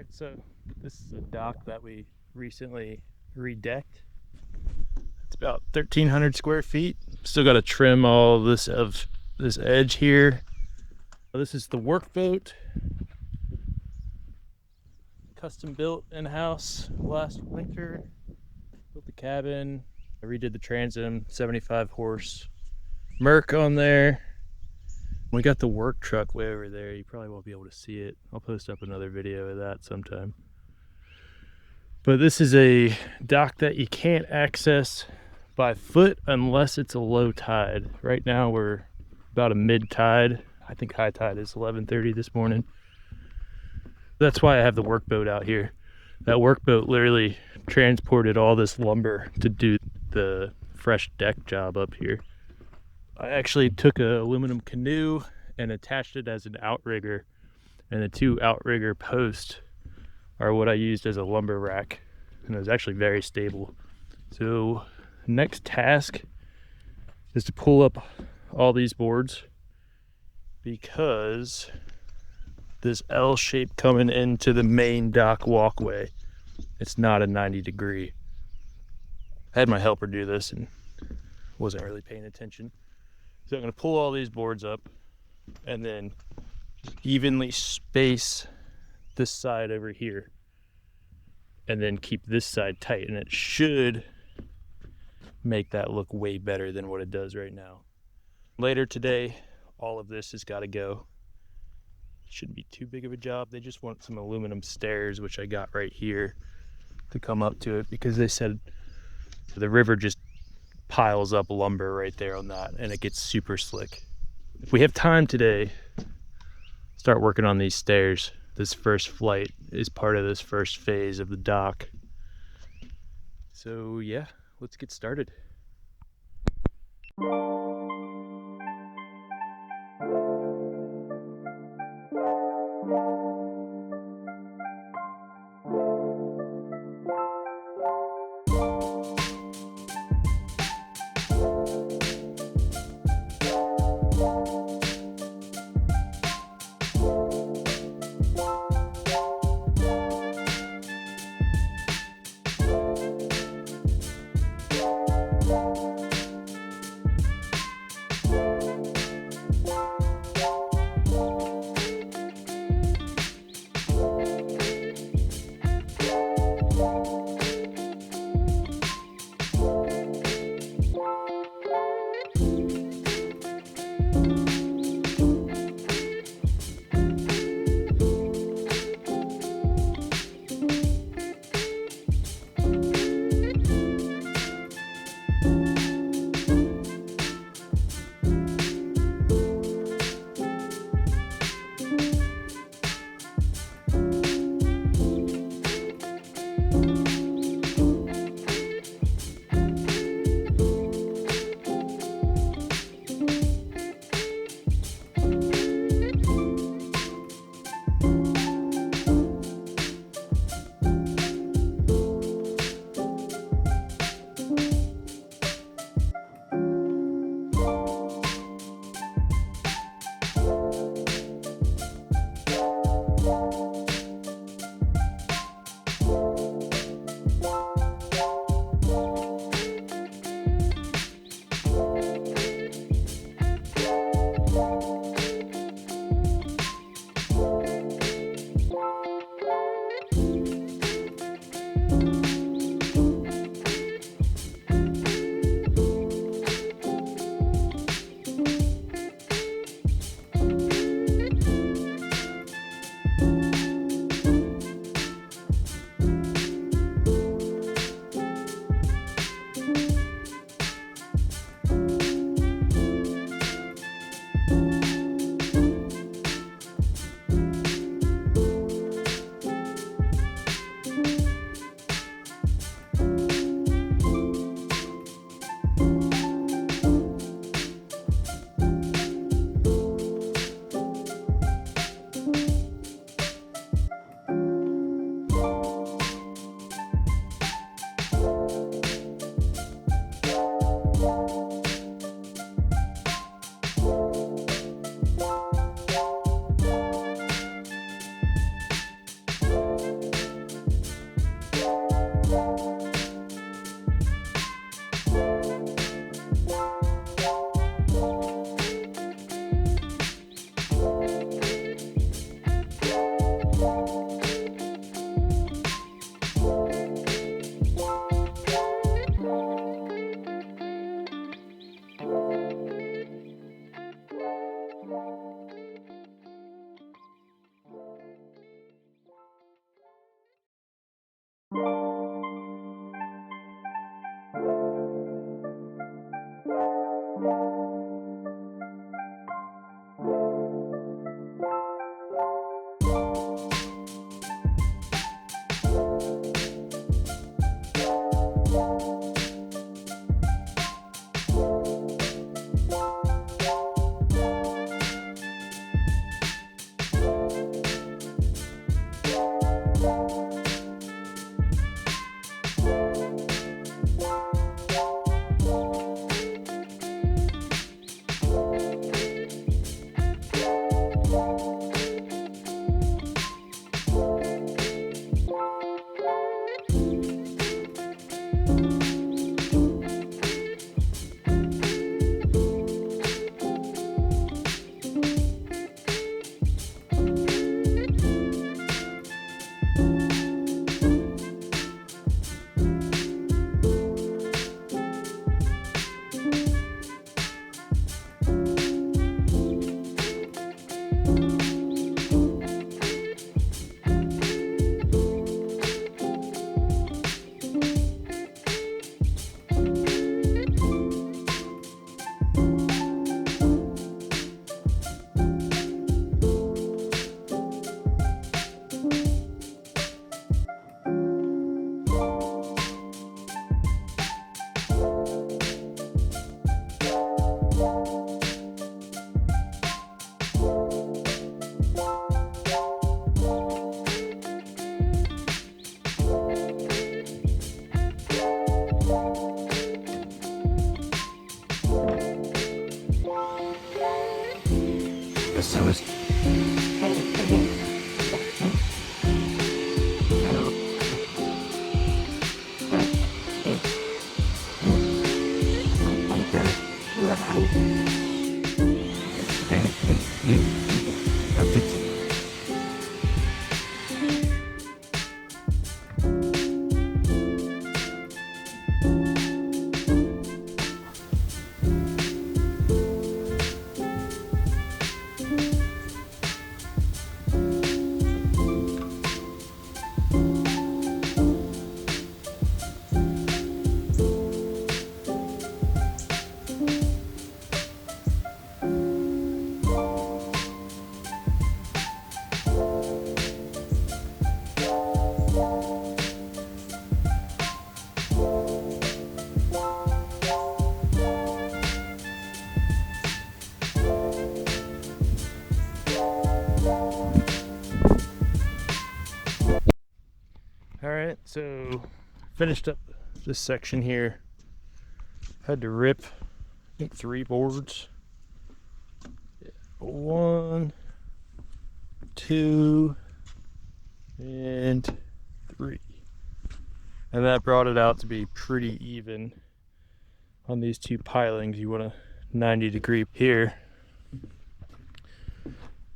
Alright, so this is a dock that we recently redecked. It's about 1,300 square feet. Still got to trim all this of this edge here. This is the Workboat. Custom built in-house last winter. Built the cabin. I redid the transom, 75 horse Merc on there. We got the work truck way over there. You probably won't be able to see it. I'll post up another video of that sometime. But this is a dock that you can't access by foot unless it's a low tide. Right now we're about a mid tide. I think high tide is 11:30 this morning. That's why I have the Workboat out here. That Workboat literally transported all this lumber to do the fresh deck job up here. I actually took an aluminum canoe and attached it as an outrigger, and the two outrigger posts are what I used as a lumber rack, and it was actually very stable. So next task is to pull up all these boards, because this L shape coming into the main dock walkway, it's not a 90-degree. I had my helper do this and wasn't really paying attention. So I'm going to pull all these boards up and then evenly space this side over here and then keep this side tight, and it should make that look way better than what it does right now. Later today, all of this has got to go. Shouldn't be too big of a job. They just want some aluminum stairs, which I got right here, to come up to it, because they said the river just piles up lumber right there on that and it gets super slick. If we have time today, start working on these stairs. This first flight is part of this first phase of the dock. So yeah, let's get started. So it's Alright, so finished up this section here. Had to rip, I think, 3 boards. Yeah, 1, 2, and 3. And that brought it out to be pretty even on these 2 pilings. You want a 90-degree here.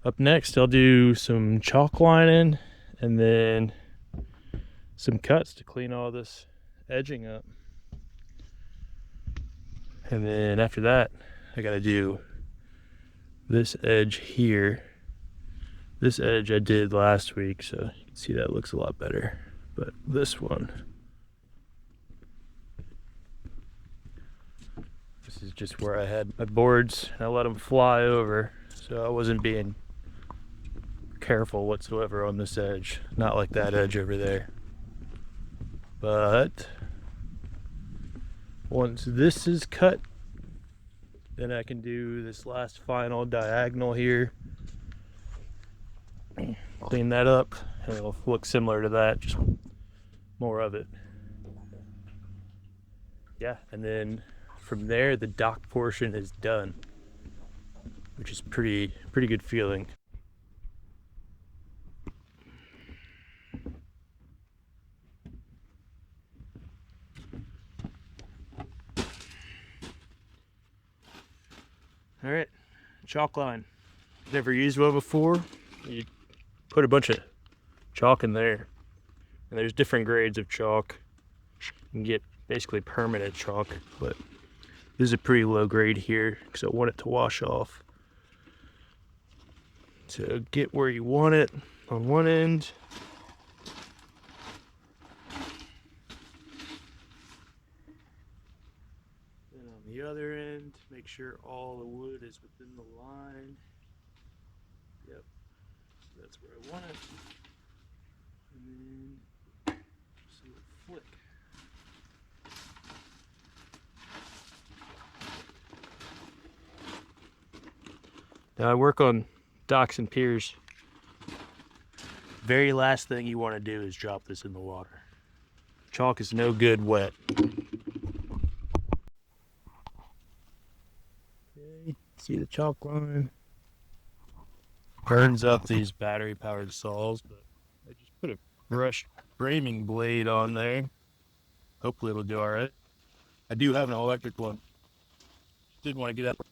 Up next, I'll do some chalk lining and then some cuts to clean all this edging up. And then after that, I gotta do this edge here. This edge I did last week, so you can see that looks a lot better. But this one, this is just where I had my boards and I let them fly over, so I wasn't being careful whatsoever on this edge. Not like that edge over there. But once this is cut, then I can do this last final diagonal here. Clean that up and it'll look similar to that, just more of it. Yeah, and then from there the dock portion is done, which is pretty good feeling. All right, chalk line. Never used one before. You put a bunch of chalk in there, and there's different grades of chalk. You can get basically permanent chalk, but this is a pretty low grade here because I want it to wash off. So get where you want it on one end. And And on the other end, make sure all the wood is within the line. Yep, so that's where I want it. And then just a little flick. Now I work on docks and piers. Very last thing you want to do is drop this in the water. Chalk is no good wet. Okay, see the chalk line? Burns up these battery powered saws, but I just put a brushed framing blade on there. Hopefully it'll do alright. I do have an electric one. Didn't want to get up.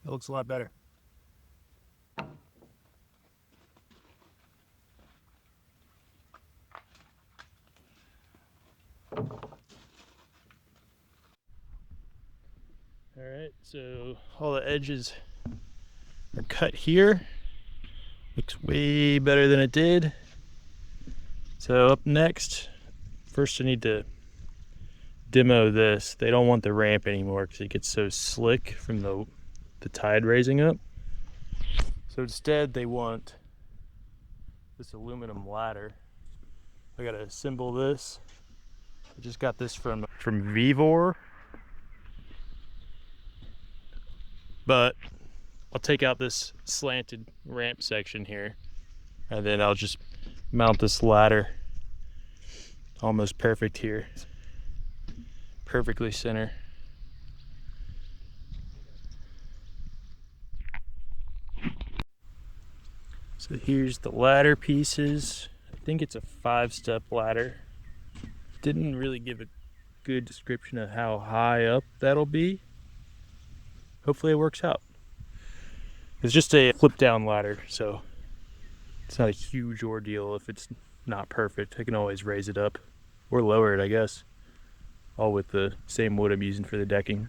That looks a lot better. Alright, so all the edges are cut here. Looks way better than it did. So up next, first I need to demo this. They don't want the ramp anymore because it gets so slick from the tide raising up. So instead they want this aluminum ladder. I gotta assemble this. I just got this from Vivor. But I'll take out this slanted ramp section here, and then I'll just mount this ladder almost perfect here. Perfectly center. So here's the ladder pieces. I think it's a 5-step ladder. Didn't really give a good description of how high up that'll be. Hopefully it works out. It's just a flip down ladder, so it's not a huge ordeal if it's not perfect. I can always raise it up or lower it, I guess. All with the same wood I'm using for the decking.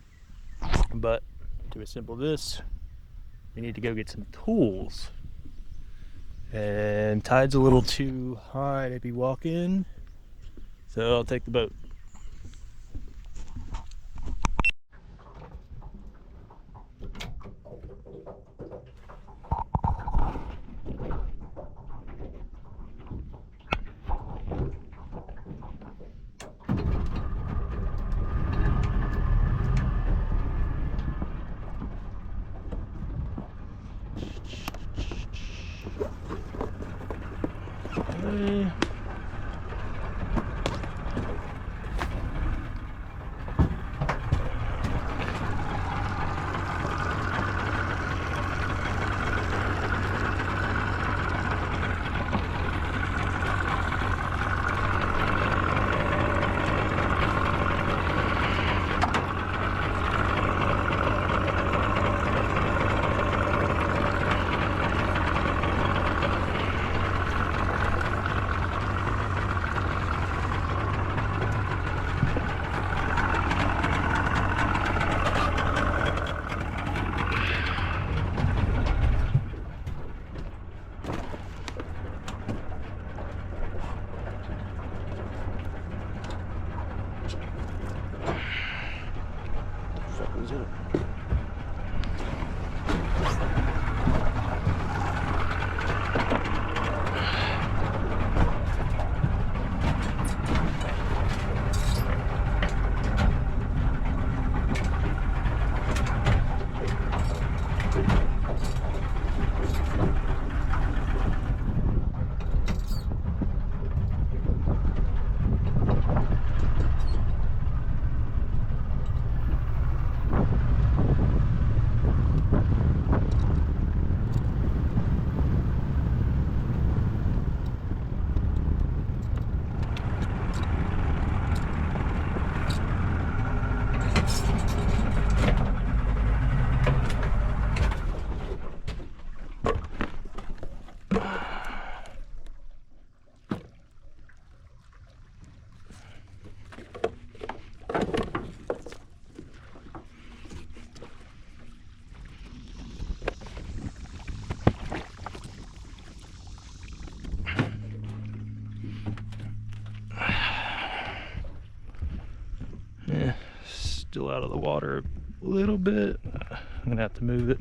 But to assemble this, we need to go get some tools. And tide's a little too high to be walking, so I'll take the boat. still out of the water a little bit. I'm gonna have to move it.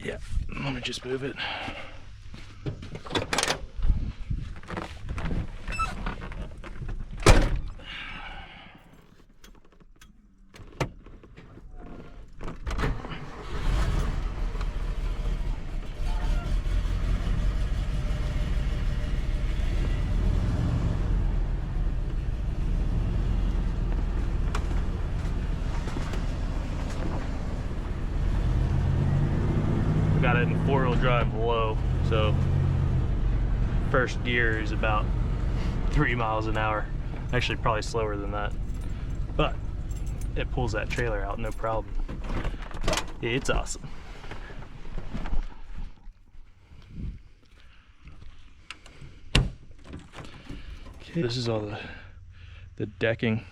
Yeah, let me just move it. Got it in 4-wheel drive low, so first gear is about 3 miles an hour. Actually, probably slower than that, but it pulls that trailer out no problem. It's awesome. Okay, this is all the decking.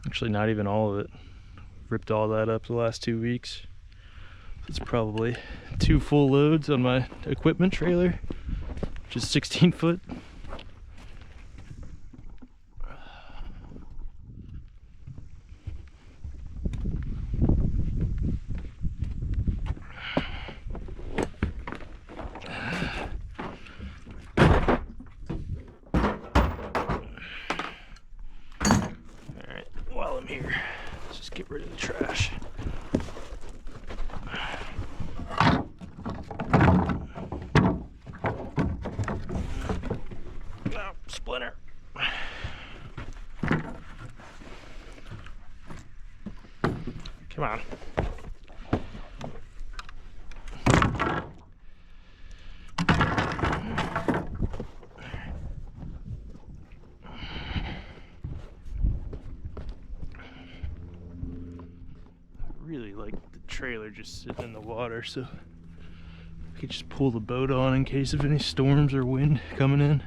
Actually, not even all of it. Ripped all that up the last 2 weeks. It's probably 2 full loads on my equipment trailer, which is 16 foot. All right, while I'm here, let's just get rid of the trash. Splinter. Come on. I really like the trailer just sitting in the water, so I could just pull the boat on in case of any storms or wind coming in.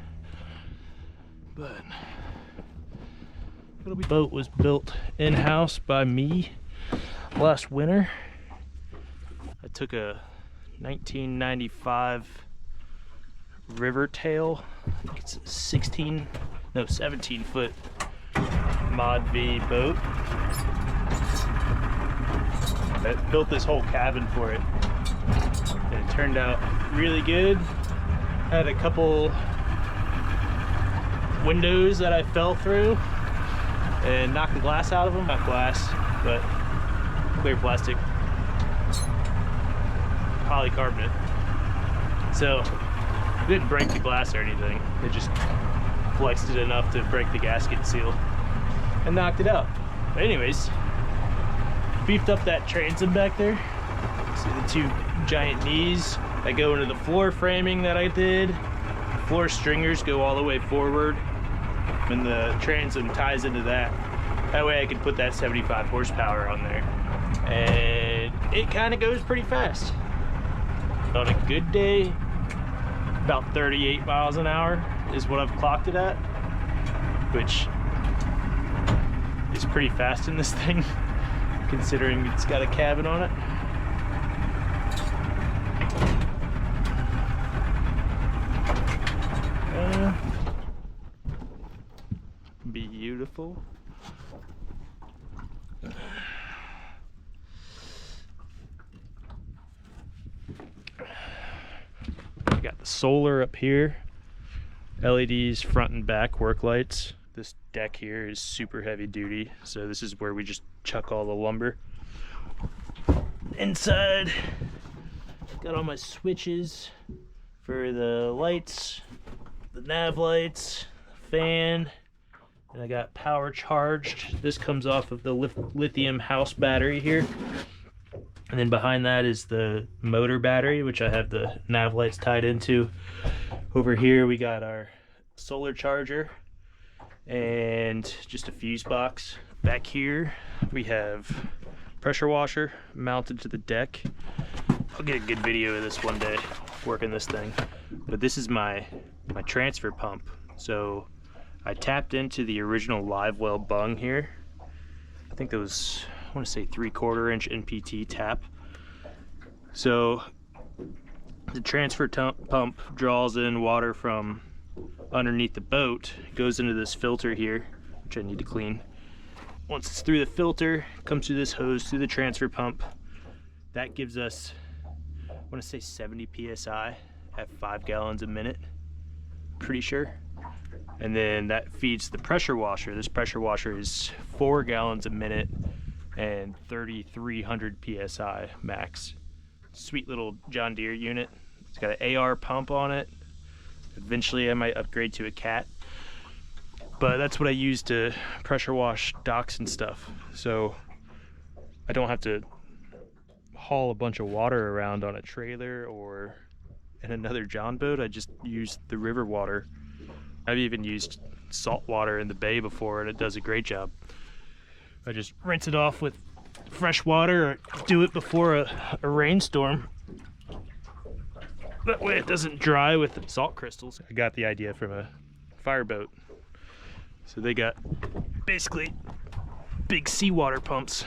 But the boat was built in-house by me last winter. I took a 1995 Rivertail, I think it's a 17 foot Mod V boat. I built this whole cabin for it, and it turned out really good. Had a couple windows that I fell through and knocked the glass out of them. Not glass, but clear plastic, polycarbonate. So it didn't break the glass or anything. It just flexed it enough to break the gasket seal and knocked it out. But anyways, beefed up that transom back there. See the 2 giant knees that go into the floor framing that I did. The floor stringers go all the way forward, and the transom ties into that. That way I could put that 75 horsepower on there, and it kind of goes pretty fast. On a good day, about 38 miles an hour is what I've clocked it at, which is pretty fast in this thing, considering it's got a cabin on it. Beautiful. I got the solar up here, LEDs front and back, work lights. This deck here is super heavy duty, so this is where we just chuck all the lumber. Inside, got all my switches for the lights, the nav lights, fan, and I got power charged. This comes off of the lithium house battery here. And then behind that is the motor battery, which I have the nav lights tied into. Over here we got our solar charger and just a fuse box. Back here we have pressure washer mounted to the deck. I'll get a good video of this one day, working this thing. But this is my transfer pump. So I tapped into the original live well bung here. I think that was want to say 3/4 inch NPT tap. So the transfer pump draws in water from underneath the boat, goes into this filter here, which I need to clean. Once it's through the filter, it comes through this hose, through the transfer pump. That gives us, I want to say 70 psi at 5 gallons a minute, pretty sure. And then that feeds the pressure washer. This pressure washer is 4 gallons a minute and 3,300 psi max. Sweet little John Deere unit. It's got an AR pump on it. Eventually I might upgrade to a cat. But that's what I use to pressure wash docks and stuff. So I don't have to haul a bunch of water around on a trailer or in another John boat. I just use the river water. I've even used salt water in the bay before, and it does a great job. I just rinse it off with fresh water, or do it before a rainstorm. That way it doesn't dry with salt crystals. I got the idea from a fireboat. So they got basically big seawater pumps,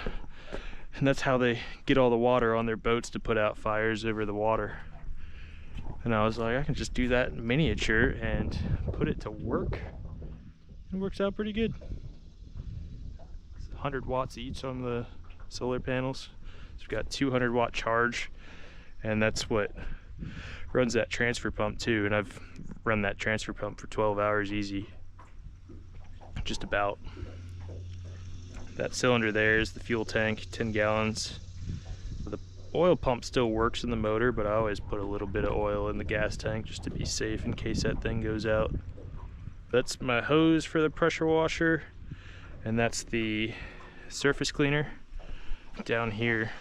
and that's how they get all the water on their boats to put out fires over the water. And I was like, I can just do that in miniature and put it to work. It works out pretty good. It's 100 watts each on the solar panels. So we've got 200 watt charge, and that's what runs that transfer pump too. And I've run that transfer pump for 12 hours easy. Just about. That cylinder there is the fuel tank, 10 gallons. The oil pump still works in the motor, but I always put a little bit of oil in the gas tank just to be safe in case that thing goes out. That's my hose for the pressure washer, and that's the surface cleaner. Down here,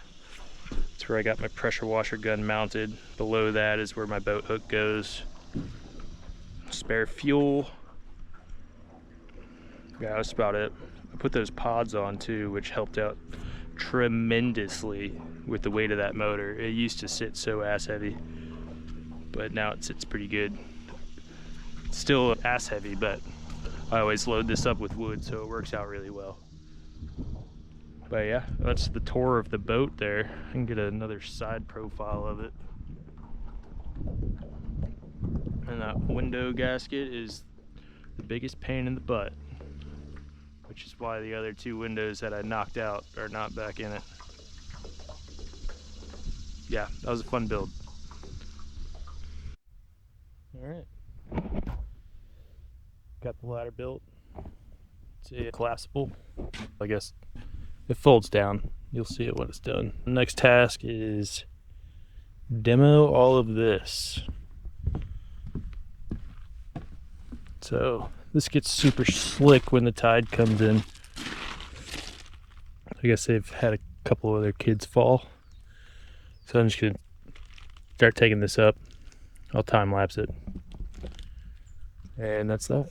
that's where I got my pressure washer gun mounted. Below that is where my boat hook goes. Spare fuel. Yeah, that's about it. I put those pods on too, which helped out tremendously with the weight of that motor. It used to sit so ass heavy, but now it sits pretty good. It's still ass heavy, but I always load this up with wood, so it works out really well. But yeah, that's the tour of the boat there. I can get another side profile of it. And that window gasket is the biggest pain in the butt, which is why the other two windows that I knocked out are not back in it. Yeah, that was a fun build. Alright. Got the ladder built. It's collapsible. I guess it folds down. You'll see it when it's done. The next task is demo all of this. So this gets super slick when the tide comes in. I guess they've had a couple of their kids fall. So I'm just gonna start taking this up. I'll time lapse it. And that's that.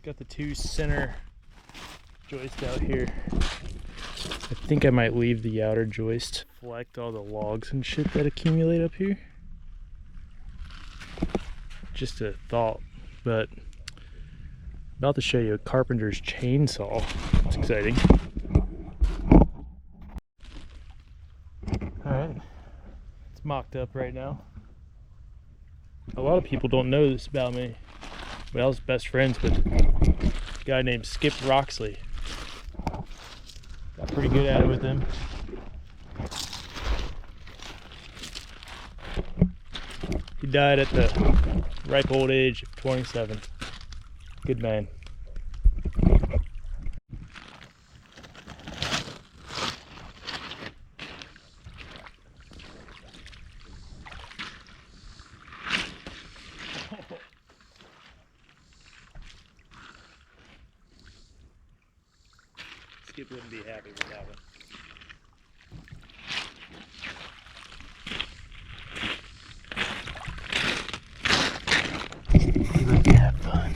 Got the 2 center joists out here. I think I might leave the outer joist. Collect all the logs and shit that accumulate up here. Just a thought, but about to show you a carpenter's chainsaw. It's exciting. Alright, it's mocked up right now. A lot of people don't know this about me, but I was best friends with a guy named Skip Roxley. Got pretty good at it with him. He died at the ripe old age of 27. Good man. Skip wouldn't be happy with that one. Have fun.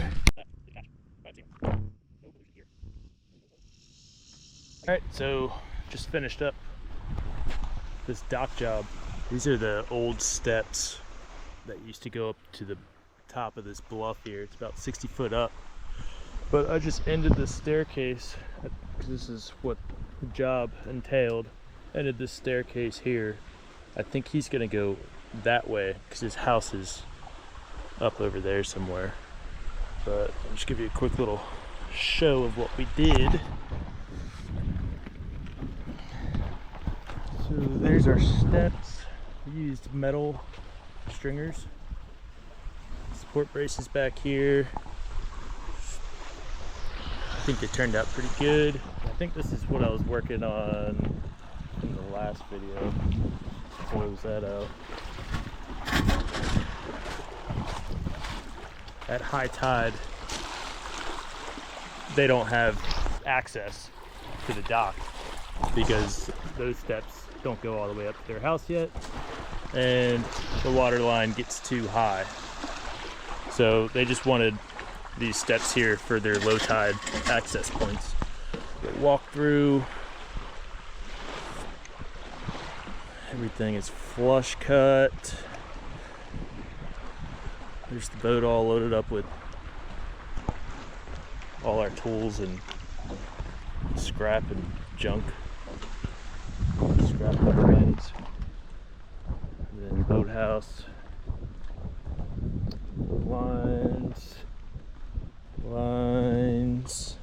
Alright, so just finished up this dock job. These are the old steps that used to go up to the top of this bluff here. It's about 60 foot up. But I just ended the staircase, because this is what the job entailed. Ended this staircase here. I think he's gonna go that way because his house is up over there somewhere. But I'll just give you a quick little show of what we did. So there's our steps. We used metal stringers. Support braces back here. I think they turned out pretty good. I think this is what I was working on in the last video. Close that out. At high tide, they don't have access to the dock because those steps don't go all the way up to their house yet, and the water line gets too high. So they just wanted these steps here for their low tide access points. We'll walk through. Everything is flush cut. There's the boat all loaded up with all our tools and scrap and junk. Scrap rubber ends. And then boathouse. Lines. Lines.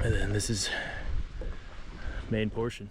And then this is main portion.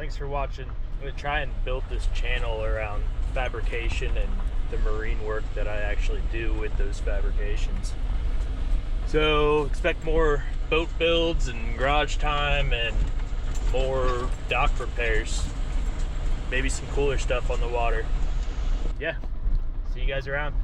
thanks for watching. I'm gonna try and build this channel around fabrication and the marine work that I actually do with those fabrications. So expect more boat builds and garage time and more dock repairs. Maybe some cooler stuff on the water. Yeah, see you guys around.